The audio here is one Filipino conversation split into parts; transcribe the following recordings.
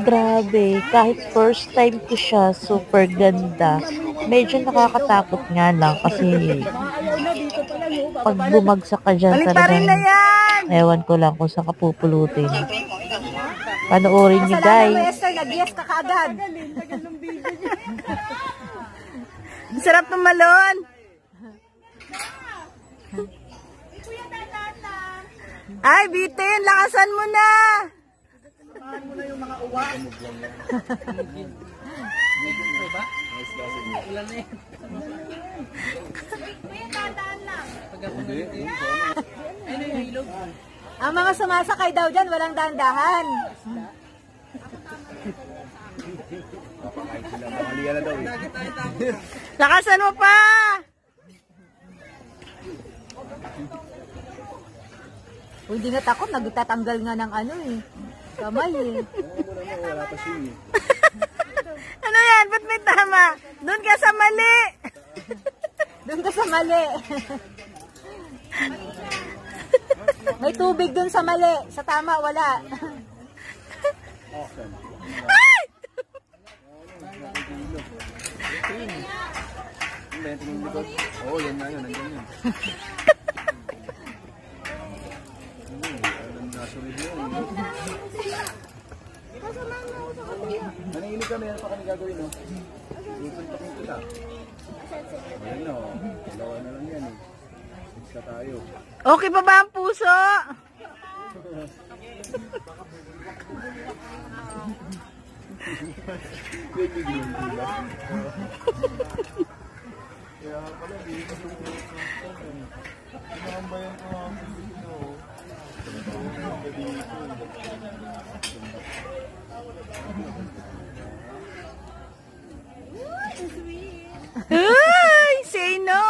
Grabe, kahit first time ko siya, super ganda. Medyo nakakatakot nga lang kasi pag bumagsak ka dyan talagang ewan ko lang kung saan ka pupulutin. Panoorin nyo guys. Nag-yes ka kaagad. Sarap ng malon. Ay, bitin, lakasan mo na. Samahan mo na yung mga uwa. Ang mga sumasakay daw dyan, walang dahan-dahan. Lakasan mo pa! Uy, hindi nga takot, nagtatanggal nga ng ano eh. Kamay eh. Ano yan? Ba't may tama? Doon ka sa mali! Doon ka sa mali. May tubig doon sa mali. Sa tama, wala. Ay! Oo, yan na yun. Nandiyan yun. Nanginig kami, ano pa kami gagawin, no? Ipuntakin ko lang. Ayan, no? Dalawa na lang yan, eh. Isa tayo. Okay pa ba ang puso? Kaya pala, dito. Pinambayan ko ang dito. Uy, say no.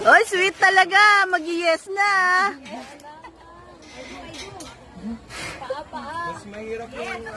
Oy, sweet talaga. Mag-yes na. Mas mahirap yung